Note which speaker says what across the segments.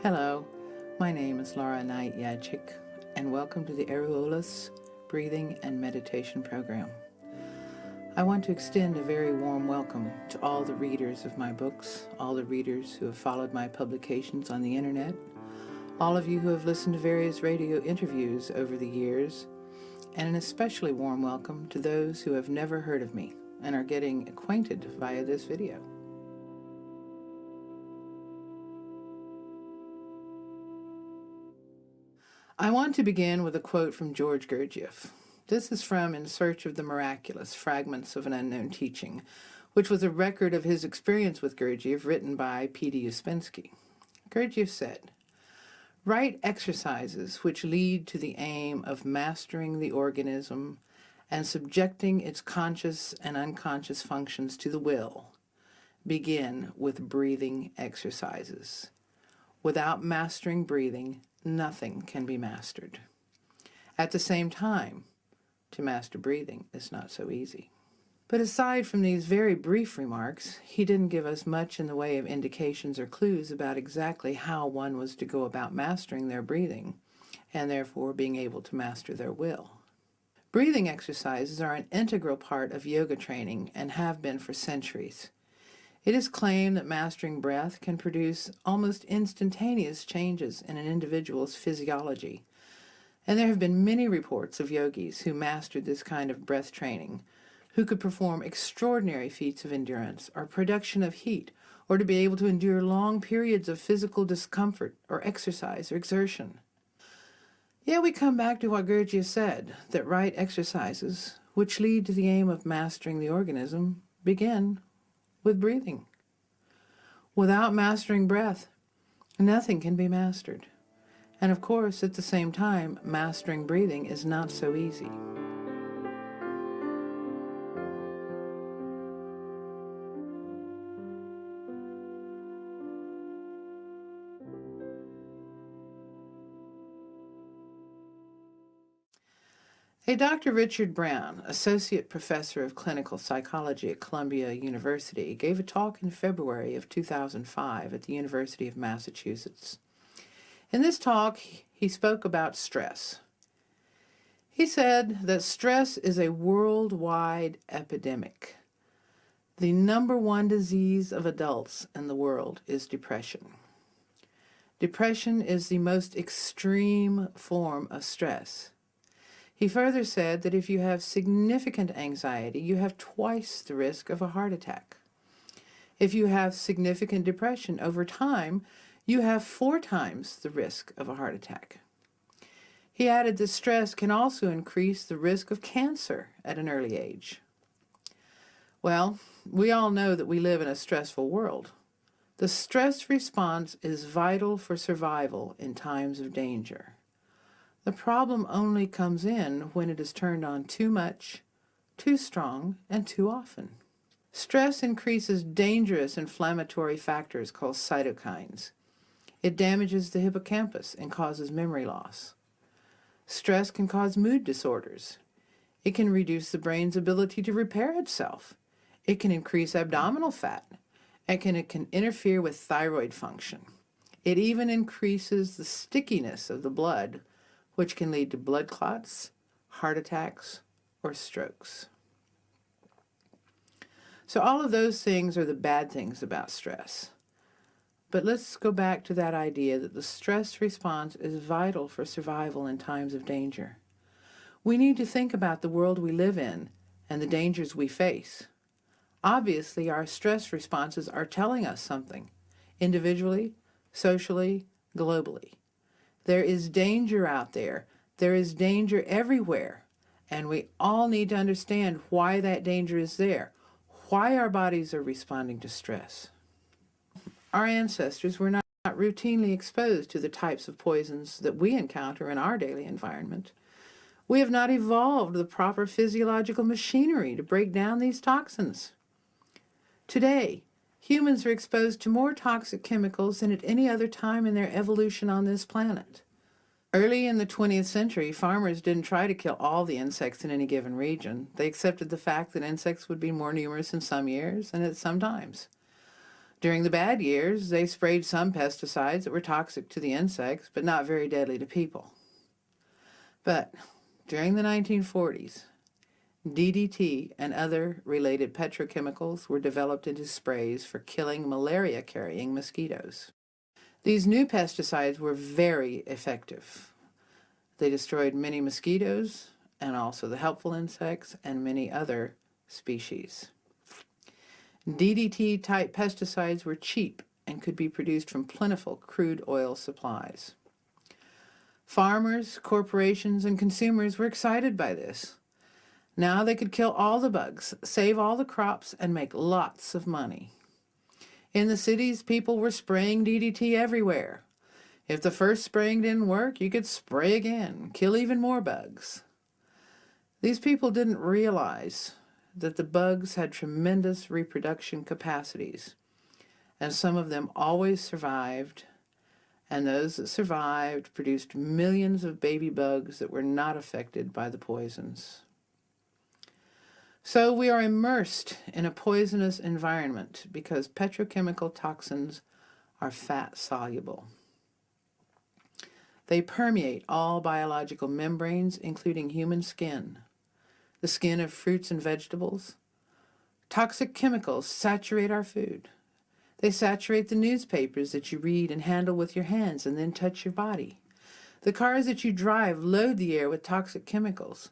Speaker 1: Hello, my name is Laura Knight Yadchik, and welcome to the Éiriú Eolas Breathing and Meditation Program. I want to extend a very warm welcome to all the readers of my books, all the readers who have followed my publications on the internet, all of you who have listened to various radio interviews over the years, and an especially warm welcome to those who have never heard of me and are getting acquainted via this video. I want to begin with a quote from George Gurdjieff. This is from In Search of the Miraculous, Fragments of an Unknown Teaching, which was a record of his experience with Gurdjieff written by P.D. Uspensky. Gurdjieff said, "Right exercises which lead to the aim of mastering the organism and subjecting its conscious and unconscious functions to the will begin with breathing exercises. Without mastering breathing, nothing can be mastered. At the same time, to master breathing is not so easy." But aside from these very brief remarks, he didn't give us much in the way of indications or clues about exactly how one was to go about mastering their breathing, and therefore being able to master their will. Breathing exercises are an integral part of yoga training and have been for centuries. It is claimed that mastering breath can produce almost instantaneous changes in an individual's physiology, and there have been many reports of yogis who mastered this kind of breath training, who could perform extraordinary feats of endurance or production of heat, or to be able to endure long periods of physical discomfort or exercise or exertion. Yet we come back to what Gurdjieff said, that right exercises, which lead to the aim of mastering the organism, begin with breathing. Without mastering breath, nothing can be mastered. And of course, at the same time, mastering breathing is not so easy. Dr. Richard Brown, Associate Professor of Clinical Psychology at Columbia University, gave a talk in February of 2005 at the University of Massachusetts. In this talk, he spoke about stress. He said that stress is a worldwide epidemic. The #1 disease of adults in the world is depression. Depression is the most extreme form of stress. He further said that if you have significant anxiety, you have twice the risk of a heart attack. If you have significant depression over time, you have 4 times the risk of a heart attack. He added that stress can also increase the risk of cancer at an early age. Well, we all know that we live in a stressful world. The stress response is vital for survival in times of danger. The problem only comes in when it is turned on too much, too strong, and too often. Stress increases dangerous inflammatory factors called cytokines. It damages the hippocampus and causes memory loss. Stress can cause mood disorders. It can reduce the brain's ability to repair itself. It can increase abdominal fat. It can interfere with thyroid function. It even increases the stickiness of the blood, which can lead to blood clots, heart attacks, or strokes. So all of those things are the bad things about stress. But let's go back to that idea that the stress response is vital for survival in times of danger. We need to think about the world we live in and the dangers we face. Obviously, our stress responses are telling us something, individually, socially, globally. There is danger out there. There is danger everywhere. And we all need to understand why that danger is there, why our bodies are responding to stress. Our ancestors were not routinely exposed to the types of poisons that we encounter in our daily environment. We have not evolved the proper physiological machinery to break down these toxins. Today, humans are exposed to more toxic chemicals than at any other time in their evolution on this planet. Early in the 20th century, farmers didn't try to kill all the insects in any given region. They accepted the fact that insects would be more numerous in some years and at some times. During the bad years, they sprayed some pesticides that were toxic to the insects, but not very deadly to people. But during the 1940s, DDT and other related petrochemicals were developed into sprays for killing malaria-carrying mosquitoes. These new pesticides were very effective. They destroyed many mosquitoes and also the helpful insects and many other species. DDT-type pesticides were cheap and could be produced from plentiful crude oil supplies. Farmers, corporations, and consumers were excited by this. Now they could kill all the bugs, save all the crops, and make lots of money. In the cities, people were spraying DDT everywhere. If the first spraying didn't work, you could spray again, kill even more bugs. These people didn't realize that the bugs had tremendous reproduction capacities, and some of them always survived, and those that survived produced millions of baby bugs that were not affected by the poisons. So we are immersed in a poisonous environment because petrochemical toxins are fat-soluble. They permeate all biological membranes, including human skin, the skin of fruits and vegetables. Toxic chemicals saturate our food. They saturate the newspapers that you read and handle with your hands and then touch your body. The cars that you drive load the air with toxic chemicals.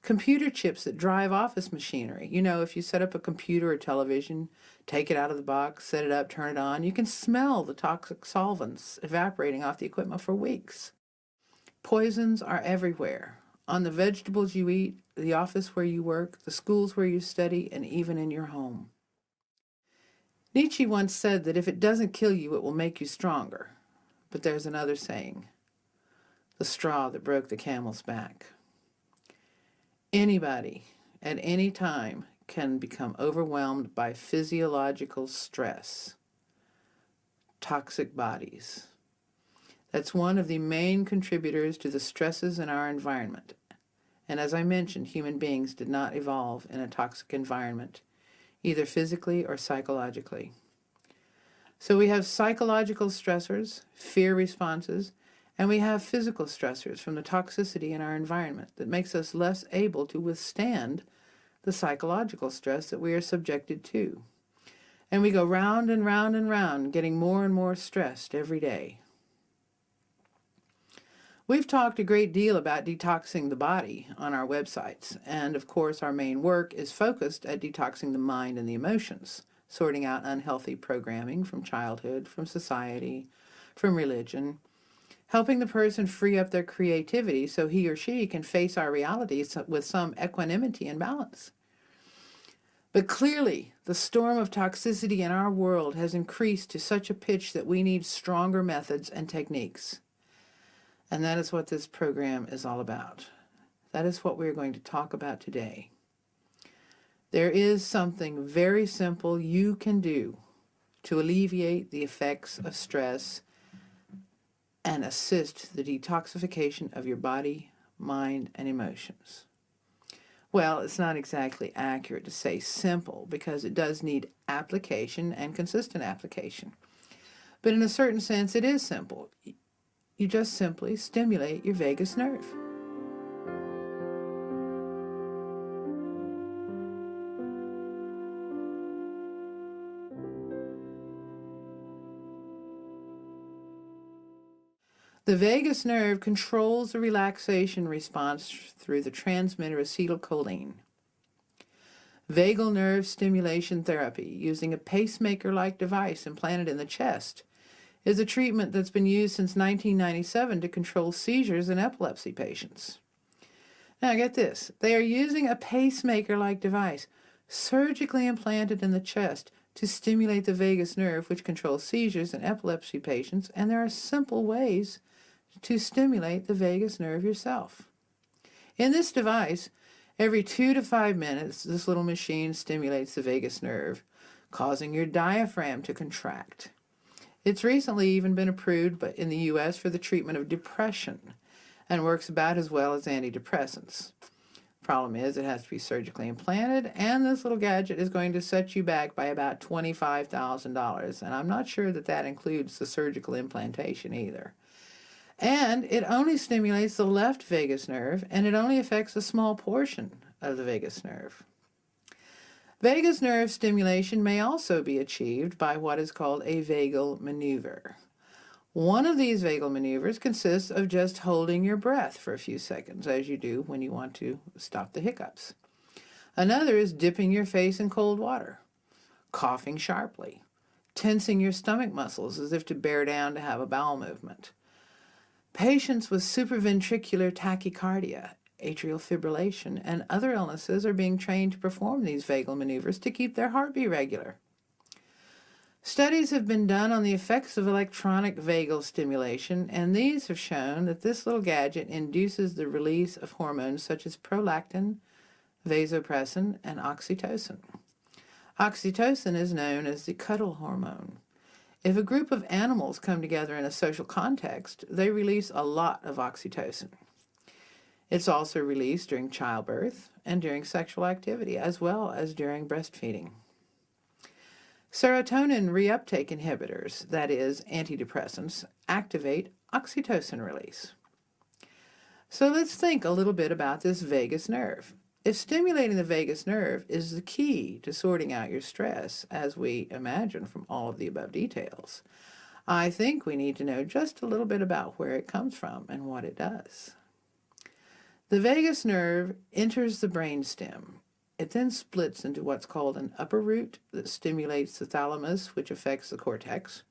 Speaker 1: Computer chips that drive office machinery. You know, if you set up a computer or television, take it out of the box, set it up, turn it on, you can smell the toxic solvents evaporating off the equipment for weeks. Poisons are everywhere. On the vegetables you eat, the office where you work, the schools where you study, and even in your home. Nietzsche once said that if it doesn't kill you, it will make you stronger. But there's another saying, the straw that broke the camel's back. Anybody, at any time, can become overwhelmed by physiological stress. Toxic bodies. That's one of the main contributors to the stresses in our environment. And as I mentioned, human beings did not evolve in a toxic environment, either physically or psychologically. So we have psychological stressors, fear responses, and we have physical stressors from the toxicity in our environment that makes us less able to withstand the psychological stress that we are subjected to. And we go round and round and round, getting more and more stressed every day. We've talked a great deal about detoxing the body on our websites, and of course our main work is focused at detoxing the mind and the emotions, sorting out unhealthy programming from childhood, from society, from religion, helping the person free up their creativity so he or she can face our realities with some equanimity and balance. But clearly, the storm of toxicity in our world has increased to such a pitch that we need stronger methods and techniques. And that is what this program is all about. That is what we're going to talk about today. There is something very simple you can do to alleviate the effects of stress and assist the detoxification of your body, mind, and emotions. Well, it's not exactly accurate to say simple because it does need application and consistent application. But in a certain sense, it is simple. You just simply stimulate your vagus nerve. The vagus nerve controls the relaxation response through the transmitter acetylcholine. Vagal nerve stimulation therapy using a pacemaker-like device implanted in the chest is a treatment that's been used since 1997 to control seizures in epilepsy patients. Now get this, they are using a pacemaker-like device surgically implanted in the chest to stimulate the vagus nerve, which controls seizures in epilepsy patients, and there are simple ways to stimulate the vagus nerve yourself. In this device, every 2 to 5 minutes, this little machine stimulates the vagus nerve, causing your diaphragm to contract. It's recently even been approved in the U.S. for the treatment of depression and works about as well as antidepressants. Problem is, it has to be surgically implanted, and this little gadget is going to set you back by about $25,000, and I'm not sure that that includes the surgical implantation either. And it only stimulates the left vagus nerve, and it only affects a small portion of the vagus nerve. Vagus nerve stimulation may also be achieved by what is called a vagal maneuver. One of these vagal maneuvers consists of just holding your breath for a few seconds, as you do when you want to stop the hiccups. Another is dipping your face in cold water, coughing sharply, tensing your stomach muscles as if to bear down to have a bowel movement. Patients with supraventricular tachycardia, atrial fibrillation, and other illnesses are being trained to perform these vagal maneuvers to keep their heartbeat regular. Studies have been done on the effects of electronic vagal stimulation, and these have shown that this little gadget induces the release of hormones such as prolactin, vasopressin, and oxytocin. Oxytocin is known as the cuddle hormone. If a group of animals come together in a social context, they release a lot of oxytocin. It's also released during childbirth and during sexual activity, as well as during breastfeeding. Serotonin reuptake inhibitors, that is, antidepressants, activate oxytocin release. So let's think a little bit about this vagus nerve. If stimulating the vagus nerve is the key to sorting out your stress, as we imagine from all of the above details, I think we need to know just a little bit about where it comes from and what it does. The vagus nerve enters the brainstem. It then splits into what's called an upper root that stimulates the thalamus, which affects the cortex,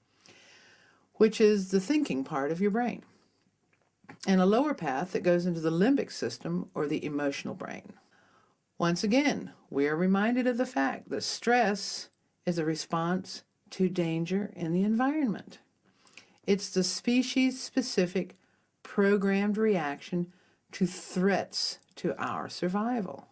Speaker 1: which is the thinking part of your brain, and a lower path that goes into the limbic system, or the emotional brain. Once again, we are reminded of the fact that stress is a response to danger in the environment. It's the species-specific programmed reaction to threats to our survival.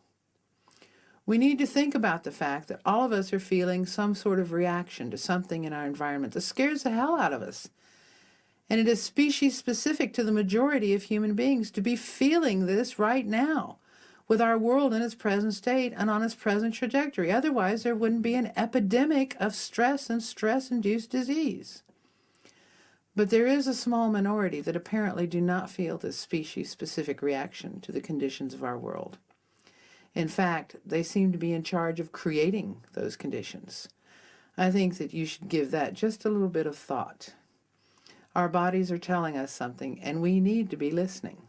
Speaker 1: We need to think about the fact that all of us are feeling some sort of reaction to something in our environment that scares the hell out of us. And it is species-specific to the majority of human beings to be feeling this right now, with our world in its present state and on its present trajectory. Otherwise, there wouldn't be an epidemic of stress and stress-induced disease. But there is a small minority that apparently do not feel this species-specific reaction to the conditions of our world. In fact, they seem to be in charge of creating those conditions. I think that you should give that just a little bit of thought. Our bodies are telling us something, and we need to be listening.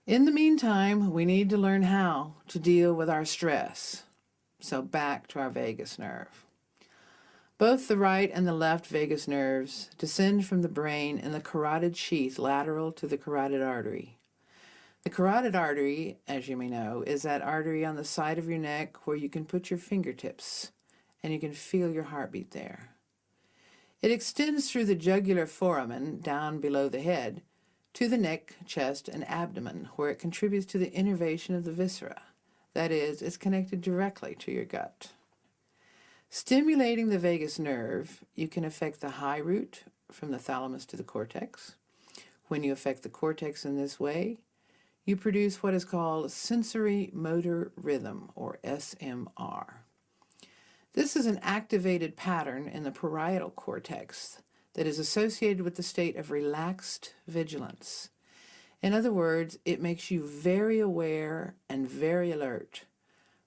Speaker 1: In the meantime, we need to learn how to deal with our stress. So back to our vagus nerve. Both the right and the left vagus nerves descend from the brain in the carotid sheath lateral to the carotid artery. The carotid artery, as you may know, is that artery on the side of your neck where you can put your fingertips and you can feel your heartbeat there. It extends through the jugular foramen down below the head to the neck, chest, and abdomen, where it contributes to the innervation of the viscera. That is, it's connected directly to your gut. Stimulating the vagus nerve, you can affect the high root from the thalamus to the cortex. When you affect the cortex in this way, you produce what is called sensory motor rhythm, or SMR. This is an activated pattern in the parietal cortex that is associated with the state of relaxed vigilance. In other words, it makes you very aware and very alert,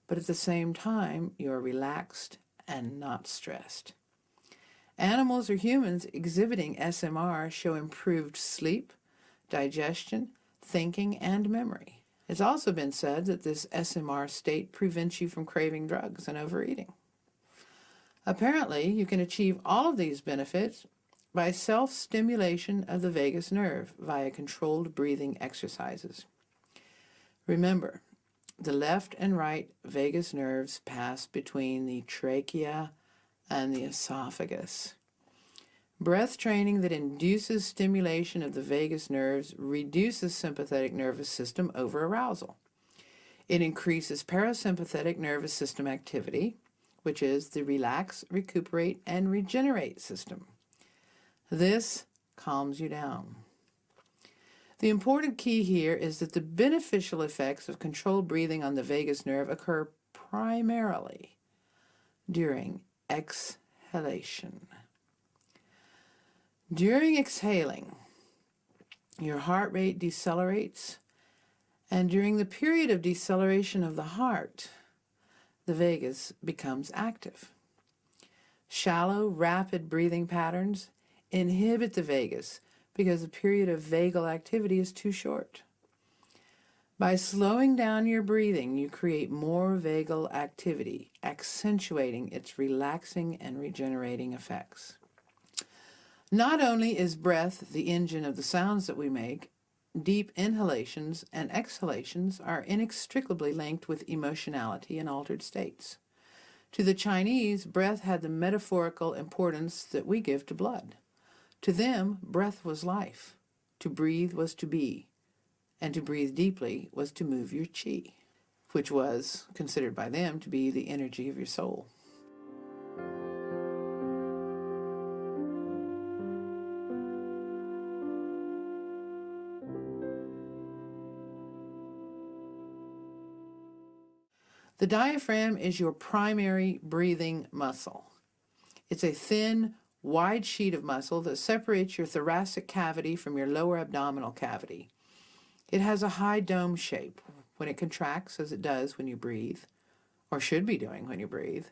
Speaker 1: but at the same time, you're relaxed and not stressed. Animals or humans exhibiting SMR show improved sleep, digestion, thinking, and memory. It's also been said that this SMR state prevents you from craving drugs and overeating. Apparently, you can achieve all of these benefits by self-stimulation of the vagus nerve via controlled breathing exercises. Remember, the left and right vagus nerves pass between the trachea and the esophagus. Breath training that induces stimulation of the vagus nerves reduces sympathetic nervous system over-arousal. It increases parasympathetic nervous system activity, which is the relax, recuperate, and regenerate system. This calms you down. The important key here is that the beneficial effects of controlled breathing on the vagus nerve occur primarily during exhalation. During exhaling, your heart rate decelerates, and during the period of deceleration of the heart, the vagus becomes active. Shallow, rapid breathing patterns inhibit the vagus because the period of vagal activity is too short. By slowing down your breathing, you create more vagal activity, accentuating its relaxing and regenerating effects. Not only is breath the engine of the sounds that we make, deep inhalations and exhalations are inextricably linked with emotionality and altered states. To the Chinese, breath had the metaphorical importance that we give to blood. To them, breath was life. To breathe was to be, and to breathe deeply was to move your qi, which was considered by them to be the energy of your soul. The diaphragm is your primary breathing muscle. It's a thin, wide sheet of muscle that separates your thoracic cavity from your lower abdominal cavity. It has a high dome shape. When it contracts, as it does when you breathe, or should be doing when you breathe,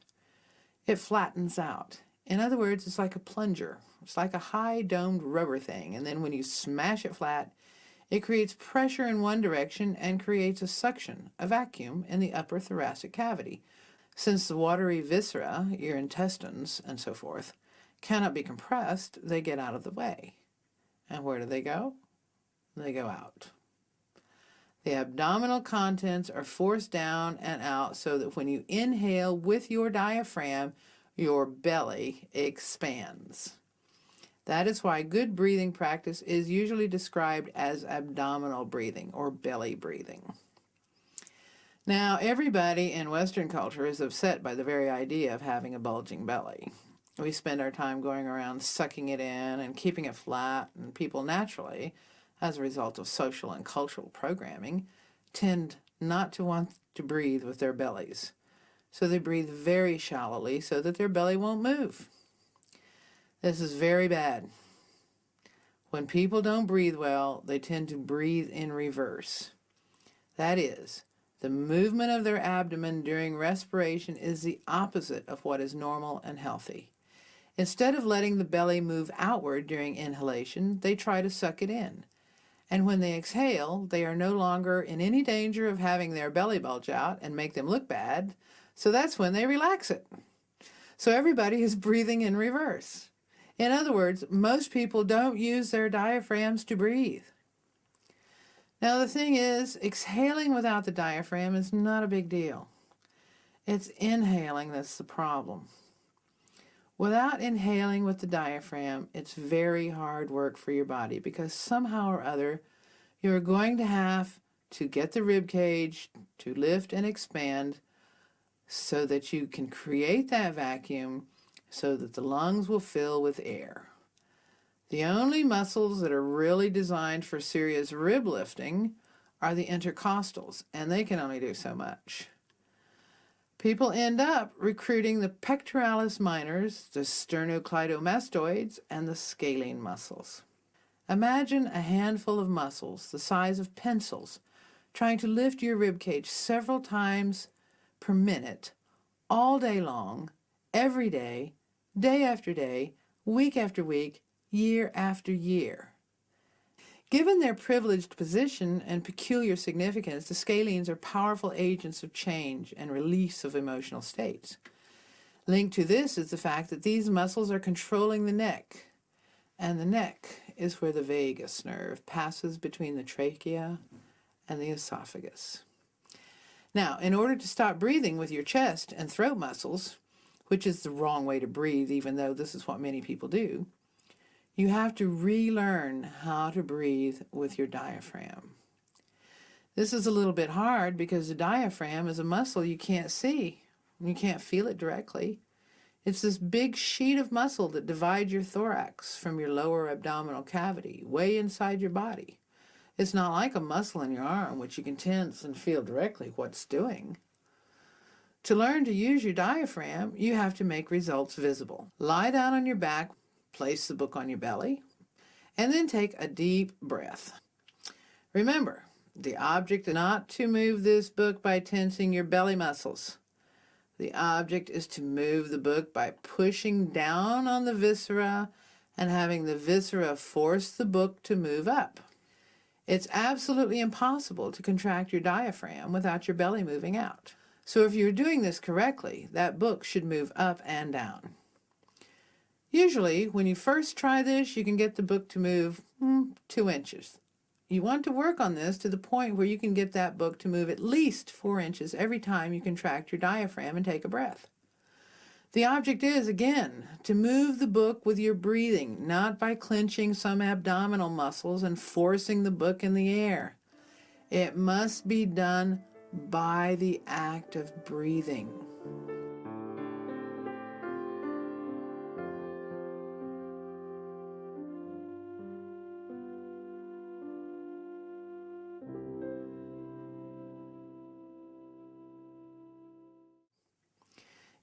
Speaker 1: it flattens out. In other words, it's like a plunger. It's like a high domed rubber thing, and then when you smash it flat, it creates pressure in one direction and creates a suction, a vacuum, in the upper thoracic cavity. Since the watery viscera, your intestines, and so forth, cannot be compressed, they get out of the way. And where do they go? They go out. The abdominal contents are forced down and out so that when you inhale with your diaphragm, your belly expands. That is why good breathing practice is usually described as abdominal breathing or belly breathing. Now, everybody in Western culture is upset by the very idea of having a bulging belly. We spend our time going around sucking it in and keeping it flat, and people naturally, as a result of social and cultural programming, tend not to want to breathe with their bellies. So they breathe very shallowly so that their belly won't move. This is very bad. When people don't breathe well, they tend to breathe in reverse. That is, the movement of their abdomen during respiration is the opposite of what is normal and healthy. Instead of letting the belly move outward during inhalation, they try to suck it in. And when they exhale, they are no longer in any danger of having their belly bulge out and make them look bad, so that's when they relax it. So everybody is breathing in reverse. In other words, most people don't use their diaphragms to breathe. Now the thing is, exhaling without the diaphragm is not a big deal. It's inhaling that's the problem. Without inhaling with the diaphragm, it's very hard work for your body because somehow or other you're going to have to get the rib cage to lift and expand so that you can create that vacuum so that the lungs will fill with air. The only muscles that are really designed for serious rib lifting are the intercostals, and they can only do so much. People end up recruiting the pectoralis minors, the sternocleidomastoids, and the scalene muscles. Imagine a handful of muscles the size of pencils trying to lift your rib cage several times per minute, all day long, every day, day after day, week after week, year after year. Given their privileged position and peculiar significance, the scalenes are powerful agents of change and release of emotional states. Linked to this is the fact that these muscles are controlling the neck, and the neck is where the vagus nerve passes between the trachea and the esophagus. Now, in order to stop breathing with your chest and throat muscles, which is the wrong way to breathe, even though this is what many people do, you have to relearn how to breathe with your diaphragm. This is a little bit hard because the diaphragm is a muscle you can't see. You can't feel it directly. It's this big sheet of muscle that divides your thorax from your lower abdominal cavity, way inside your body. It's not like a muscle in your arm, which you can tense and feel directly what's doing. To learn to use your diaphragm, you have to make results visible. Lie down on your back, place the book on your belly, and then take a deep breath. Remember, the object is not to move this book by tensing your belly muscles. The object is to move the book by pushing down on the viscera and having the viscera force the book to move up. It's absolutely impossible to contract your diaphragm without your belly moving out. So if you're doing this correctly, that book should move up and down. Usually, when you first try this, you can get the book to move 2 inches. You want to work on this to the point where you can get that book to move at least 4 inches every time you contract your diaphragm and take a breath. The object is, again, to move the book with your breathing, not by clenching some abdominal muscles and forcing the book in the air. It must be done by the act of breathing.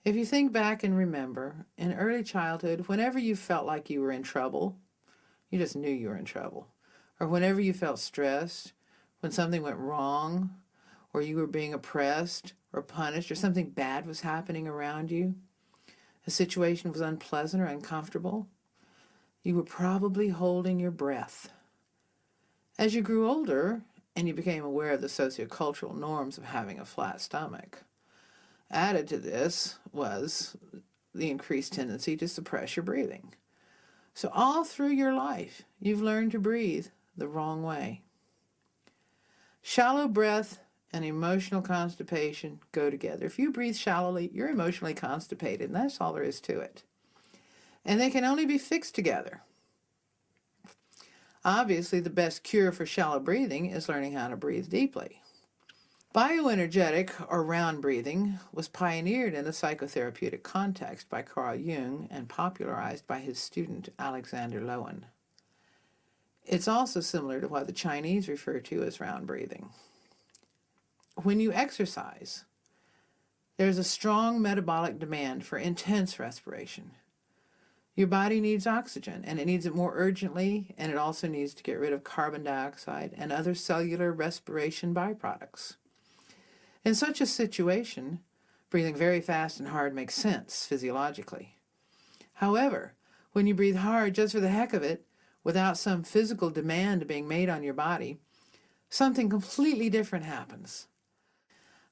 Speaker 1: If you think back and remember, in early childhood, whenever you felt like you were in trouble, you just knew you were in trouble, or whenever you felt stressed, when something went wrong, or you were being oppressed or punished, or something bad was happening around you, a situation was unpleasant or uncomfortable, you were probably holding your breath. As you grew older and you became aware of the sociocultural norms of having a flat stomach, added to this was the increased tendency to suppress your breathing. So all through your life, you've learned to breathe the wrong way. Shallow breath and emotional constipation go together. If you breathe shallowly, you're emotionally constipated, and that's all there is to it. And they can only be fixed together. Obviously, the best cure for shallow breathing is learning how to breathe deeply. Bioenergetic, or round breathing, was pioneered in the psychotherapeutic context by Carl Jung and popularized by his student Alexander Lowen. It's also similar to what the Chinese refer to as round breathing. When you exercise, there's a strong metabolic demand for intense respiration. Your body needs oxygen, and it needs it more urgently, and it also needs to get rid of carbon dioxide and other cellular respiration byproducts. In such a situation, breathing very fast and hard makes sense physiologically. However, when you breathe hard just for the heck of it, without some physical demand being made on your body, something completely different happens.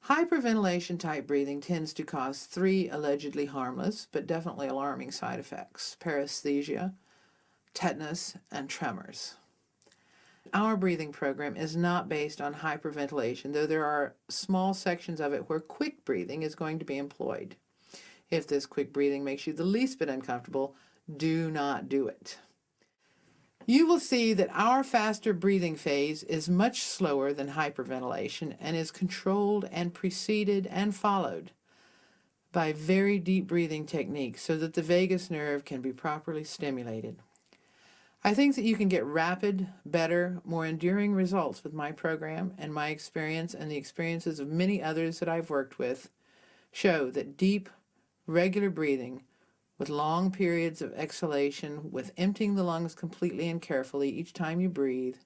Speaker 1: Hyperventilation type breathing tends to cause 3 allegedly harmless but definitely alarming side effects: paresthesia, tetanus, and tremors. Our breathing program is not based on hyperventilation, though there are small sections of it where quick breathing is going to be employed. If this quick breathing makes you the least bit uncomfortable, do not do it. You will see that our faster breathing phase is much slower than hyperventilation and is controlled and preceded and followed by very deep breathing techniques so that the vagus nerve can be properly stimulated. I think that you can get rapid, better, more enduring results with my program, and my experience and the experiences of many others that I've worked with show that deep, regular breathing with long periods of exhalation, with emptying the lungs completely and carefully each time you breathe,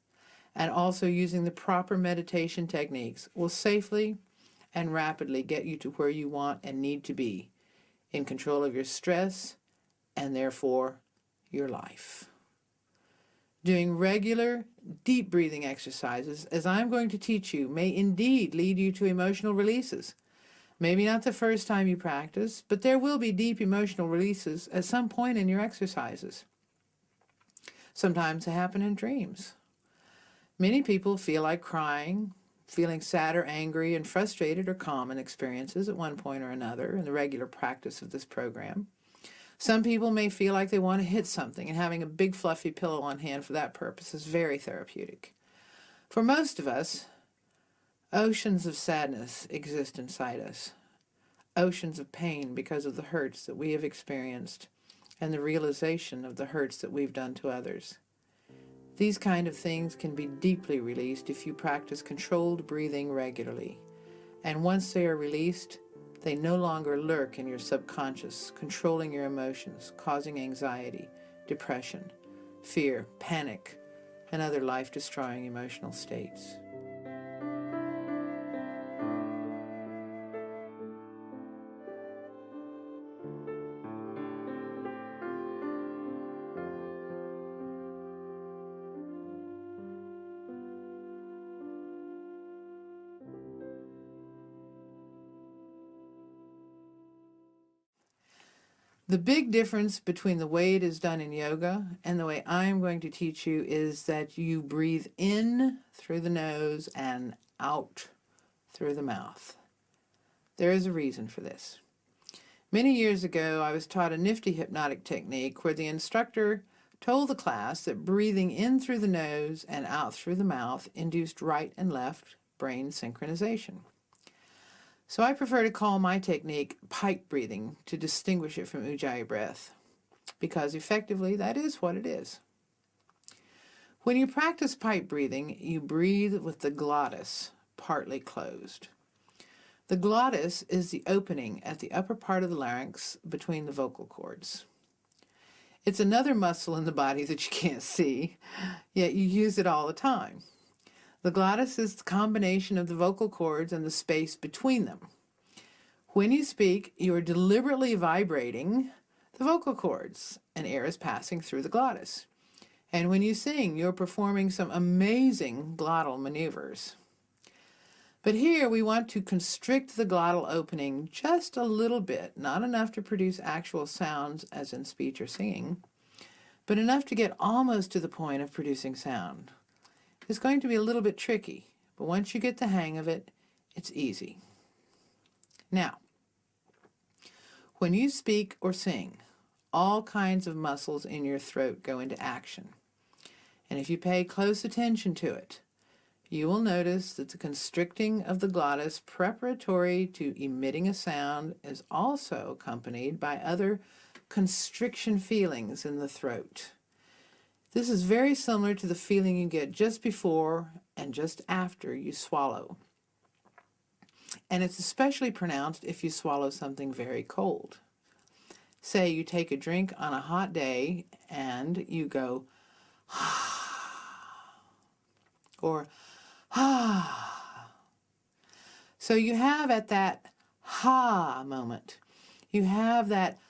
Speaker 1: and also using the proper meditation techniques will safely and rapidly get you to where you want and need to be, in control of your stress and therefore your life. Doing regular, deep breathing exercises, as I'm going to teach you, may indeed lead you to emotional releases. Maybe not the first time you practice, but there will be deep emotional releases at some point in your exercises. Sometimes they happen in dreams. Many people feel like crying. Feeling sad or angry and frustrated are common experiences at one point or another in the regular practice of this program. Some people may feel like they want to hit something, and having a big fluffy pillow on hand for that purpose is very therapeutic. For most of us, oceans of sadness exist inside us, oceans of pain because of the hurts that we have experienced and the realization of the hurts that we've done to others. These kind of things can be deeply released if you practice controlled breathing regularly. And once they are released, they no longer lurk in your subconscious, controlling your emotions, causing anxiety, depression, fear, panic, and other life-destroying emotional states. The big difference between the way it is done in yoga and the way I'm going to teach you is that you breathe in through the nose and out through the mouth. There is a reason for this. Many years ago, I was taught a nifty hypnotic technique where the instructor told the class that breathing in through the nose and out through the mouth induced right and left brain synchronization. So I prefer to call my technique pipe breathing to distinguish it from Ujjayi breath, because effectively that is what it is. When you practice pipe breathing, you breathe with the glottis partly closed. The glottis is the opening at the upper part of the larynx between the vocal cords. It's another muscle in the body that you can't see, yet you use it all the time. The glottis is the combination of the vocal cords and the space between them. When you speak, you are deliberately vibrating the vocal cords, and air is passing through the glottis. And when you sing, you're performing some amazing glottal maneuvers. But here we want to constrict the glottal opening just a little bit, not enough to produce actual sounds as in speech or singing, but enough to get almost to the point of producing sound. It's going to be a little bit tricky, but once you get the hang of it, it's easy. Now, when you speak or sing, all kinds of muscles in your throat go into action. And if you pay close attention to it, you will notice that the constricting of the glottis preparatory to emitting a sound is also accompanied by other constriction feelings in the throat. This is very similar to the feeling you get just before and just after you swallow. And it's especially pronounced if you swallow something very cold. Say you take a drink on a hot day and you go, or, so you have at that moment, you have that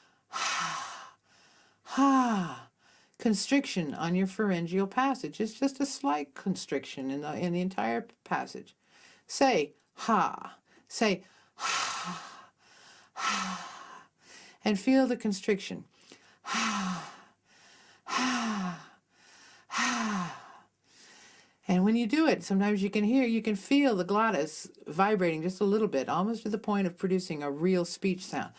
Speaker 1: constriction on your pharyngeal passage. It's just a slight constriction in the entire passage. Say ha, say and feel the constriction. And when you do it, sometimes you can feel the glottis vibrating just a little bit, almost to the point of producing a real speech sound.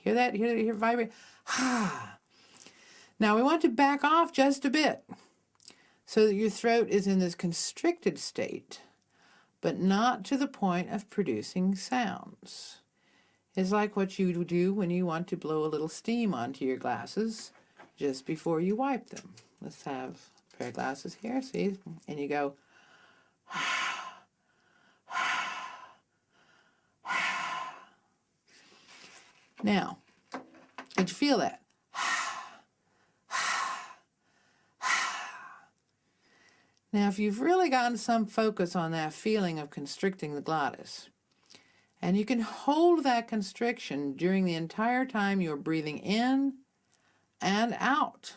Speaker 1: Hear that? Hear it vibrate? Now we want to back off just a bit so that your throat is in this constricted state, but not to the point of producing sounds. It's like what you do when you want to blow a little steam onto your glasses just before you wipe them. Let's have a pair of glasses here, see? And you go, now, did you feel that? Now, if you've really gotten some focus on that feeling of constricting the glottis, and you can hold that constriction during the entire time you're breathing in and out,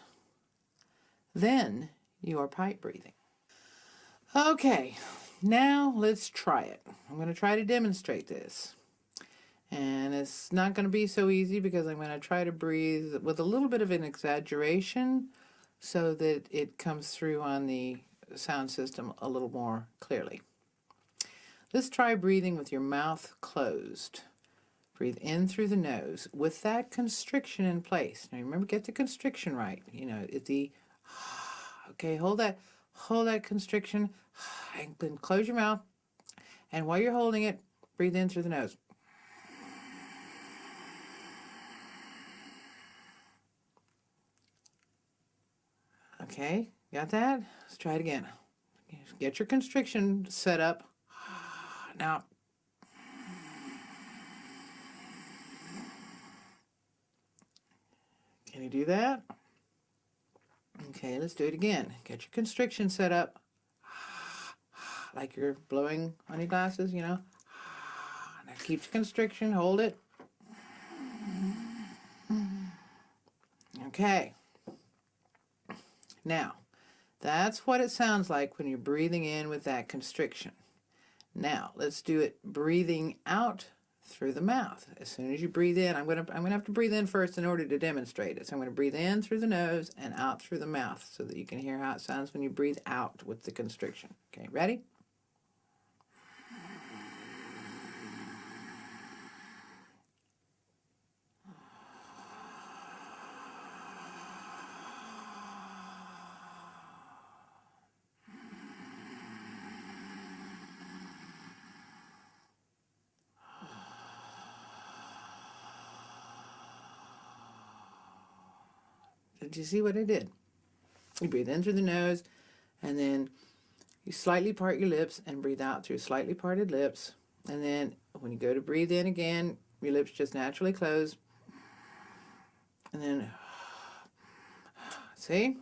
Speaker 1: then you are pipe breathing. Okay, now let's try it. I'm going to try to demonstrate this. And it's not going to be so easy because I'm going to try to breathe with a little bit of an exaggeration so that it comes through on the sound system a little more clearly. Let's try breathing with your mouth closed. Breathe in through the nose with that constriction in place. Now remember, get the constriction right. Okay, hold that constriction, and then close your mouth. And while you're holding it, breathe in through the nose. Okay, got that? Let's try it again. Get your constriction set up. Now, can you do that? Okay, let's do it again. Get your constriction set up. Like you're blowing on your glasses, you know. Now keep your constriction, hold it. Okay. Now, that's what it sounds like when you're breathing in with that constriction. Now, let's do it breathing out through the mouth. As soon as you breathe in, I'm going to have to breathe in first in order to demonstrate it. So I'm going to breathe in through the nose and out through the mouth so that you can hear how it sounds when you breathe out with the constriction. Okay, ready? Did you see what I did? You breathe in through the nose, and then you slightly part your lips and breathe out through slightly parted lips. And then when you go to breathe in again, your lips just naturally close. And then, see?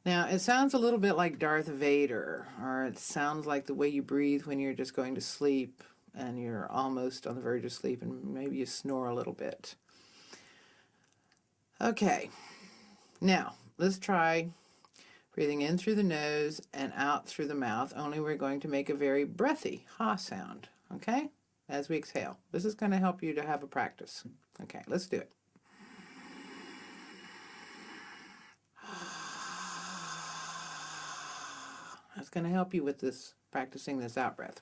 Speaker 1: Now, it sounds a little bit like Darth Vader, or it sounds like the way you breathe when you're just going to sleep and you're almost on the verge of sleep and maybe you snore a little bit. Okay. Now, let's try breathing in through the nose and out through the mouth, only we're going to make a very breathy ha sound, okay, as we exhale. This is going to help you to have a practice. Okay, let's do it. That's going to help you with this, practicing this out breath.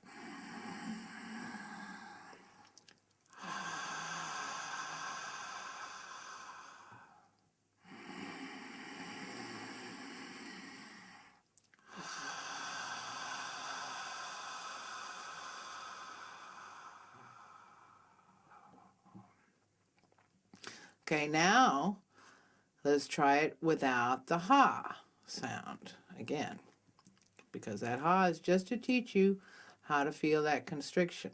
Speaker 1: Okay, now let's try it without the ha sound again, because that ha is just to teach you how to feel that constriction.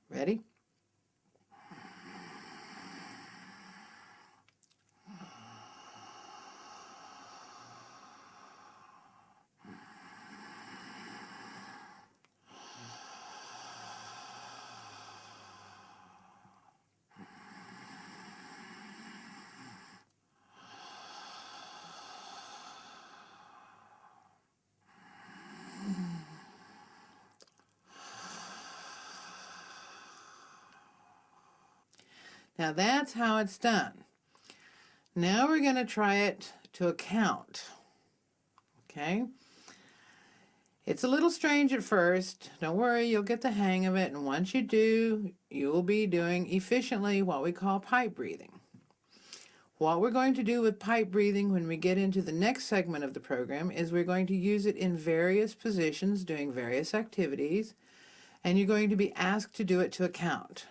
Speaker 1: Ready? Now that's how it's done. Now we're going to try it to a count. Okay? It's a little strange at first. Don't worry, you'll get the hang of it. And once you do, you will be doing efficiently what we call pipe breathing. What we're going to do with pipe breathing when we get into the next segment of the program is we're going to use it in various positions, doing various activities, and you're going to be asked to do it to a count.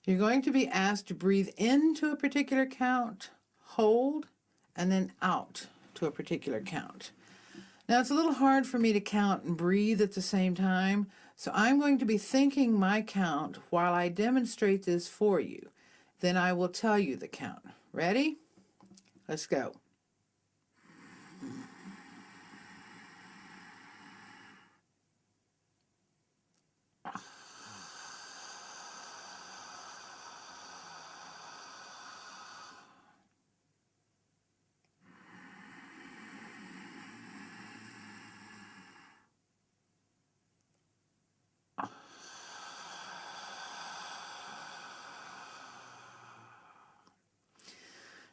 Speaker 1: You're going to be asked to breathe into a particular count, hold, and then out to a particular count. Now, it's a little hard for me to count and breathe at the same time, so I'm going to be thinking my count while I demonstrate this for you. Then I will tell you the count. Ready? Let's go.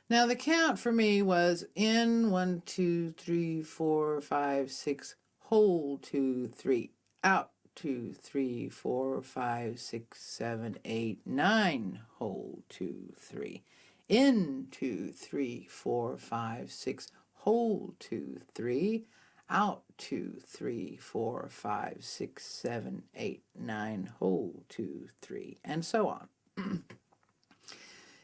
Speaker 1: Now the count for me was in 1, 2, 3, 4, 5, 6, hold 2, 3, out 2, 3, 4, 5, 6, 7, 8, 9, hold 2, 3, in 2, 3, 4, 5, 6, hold 2, 3, out 2, 3, 4, 5, 6, 7, 8, 9, hold 2, 3, and so on.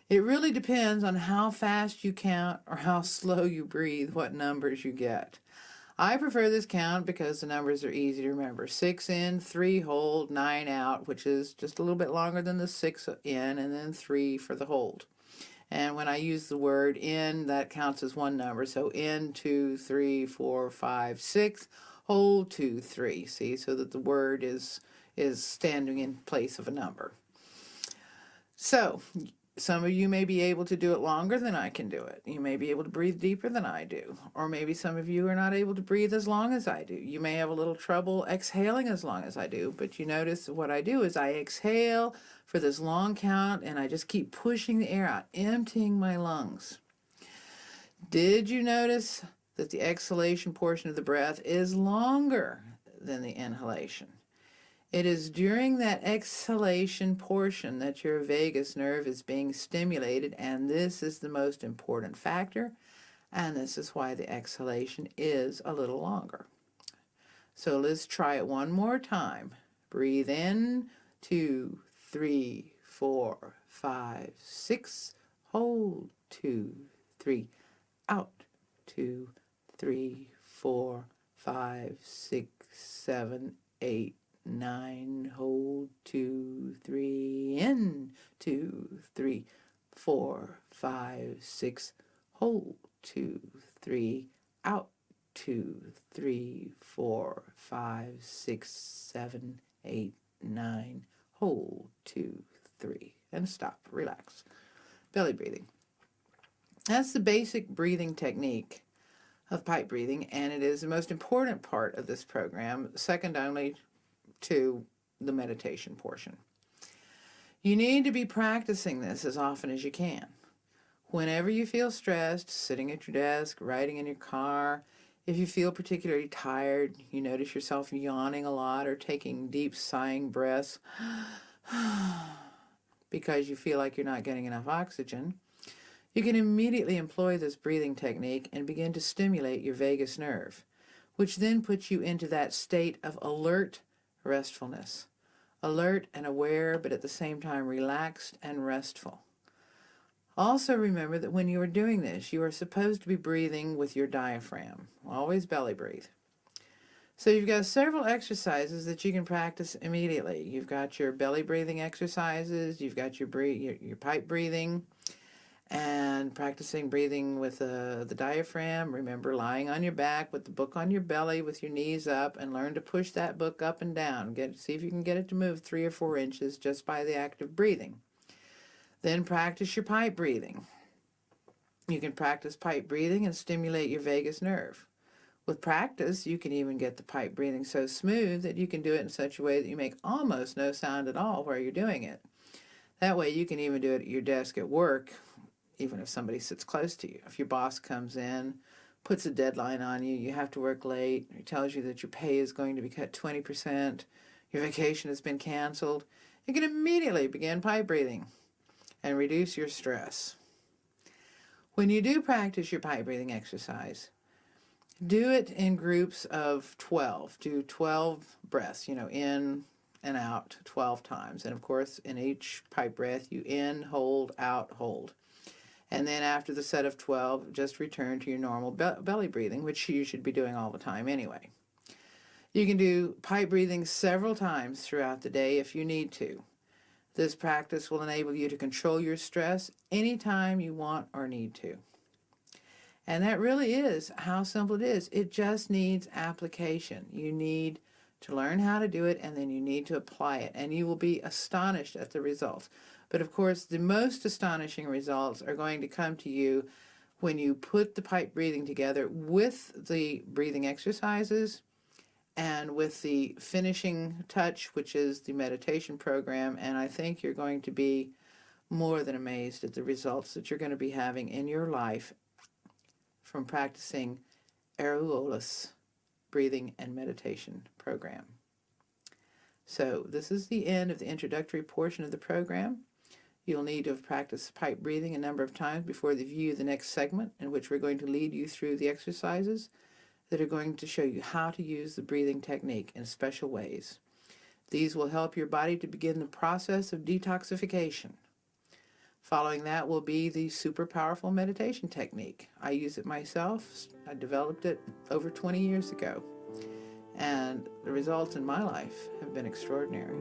Speaker 1: It really depends on how fast you count or how slow you breathe, what numbers you get. I prefer this count because the numbers are easy to remember. 6 in, 3 hold, 9 out, which is just a little bit longer than the 6 in, and then 3 for the hold. And when I use the word in, that counts as one number. So in, 2, 3, 4, 5, 6, hold 2, 3. See, so that the word is standing in place of a number. So some of you may be able to do it longer than I can do it. You may be able to breathe deeper than I do. Or maybe some of you are not able to breathe as long as I do. You may have a little trouble exhaling as long as I do. But you notice what I do is I exhale for this long count and I just keep pushing the air out, emptying my lungs. Did you notice that the exhalation portion of the breath is longer than the inhalation? It is during that exhalation portion that your vagus nerve is being stimulated, and this is the most important factor, and this is why the exhalation is a little longer. So let's try it one more time. Breathe in, 2, 3, 4, 5, 6. Hold, 2, 3. Out, 2, 3, 4, 5, 6, 7, 8. 9, hold, 2, 3, in, 2, 3, 4, 5, 6, hold, 2, 3, out, 2, 3, 4, 5, 6, 7, 8, 9, hold, 2, 3, and stop, relax. Belly breathing. That's the basic breathing technique of pipe breathing, and it is the most important part of this program, second only to the meditation portion. You need to be practicing this as often as you can. Whenever you feel stressed, sitting at your desk, riding in your car, if you feel particularly tired, you notice yourself yawning a lot or taking deep sighing breaths because you feel like you're not getting enough oxygen, you can immediately employ this breathing technique and begin to stimulate your vagus nerve, which then puts you into that state of alert restfulness. Alert and aware, but at the same time relaxed and restful. Also remember that when you are doing this, you are supposed to be breathing with your diaphragm. Always belly breathe. So you've got several exercises that you can practice immediately. You've got your belly breathing exercises, you've got your pipe breathing, and practicing breathing with the diaphragm. Remember, lying on your back with the book on your belly with your knees up, and learn to push that book up and down. See if you can get it to move 3 or 4 inches just by the act of breathing. Then practice your pipe breathing. You can practice pipe breathing and stimulate your vagus nerve. With practice, you can even get the pipe breathing so smooth that you can do it in such a way that you make almost no sound at all while you're doing it. That way you can even do it at your desk at work, even if somebody sits close to you. If your boss comes in, puts a deadline on you, you have to work late, he tells you that your pay is going to be cut 20%, your vacation has been canceled, you can immediately begin pipe breathing and reduce your stress. When you do practice your pipe breathing exercise, do it in groups of 12. Do 12 breaths, in and out 12 times. And of course, in each pipe breath, you in, hold, out, hold. And then after the set of 12, just return to your normal belly breathing, which you should be doing all the time anyway. You can do pipe breathing several times throughout the day if you need to. This practice will enable you to control your stress anytime you want or need to. And that really is how simple it is. It just needs application. You need to learn how to do it, and then you need to apply it, and you will be astonished at the results. But of course, the most astonishing results are going to come to you when you put the pipe breathing together with the breathing exercises and with the finishing touch, which is the meditation program. And I think you're going to be more than amazed at the results that you're going to be having in your life from practicing Éiriú Eolas breathing and meditation program. So this is the end of the introductory portion of the program. You'll need to have practiced pipe breathing a number of times before the view of the next segment, in which we're going to lead you through the exercises that are going to show you how to use the breathing technique in special ways. These will help your body to begin the process of detoxification. Following that will be the super powerful meditation technique. I use it myself. I developed it over 20 years ago. And the results in my life have been extraordinary.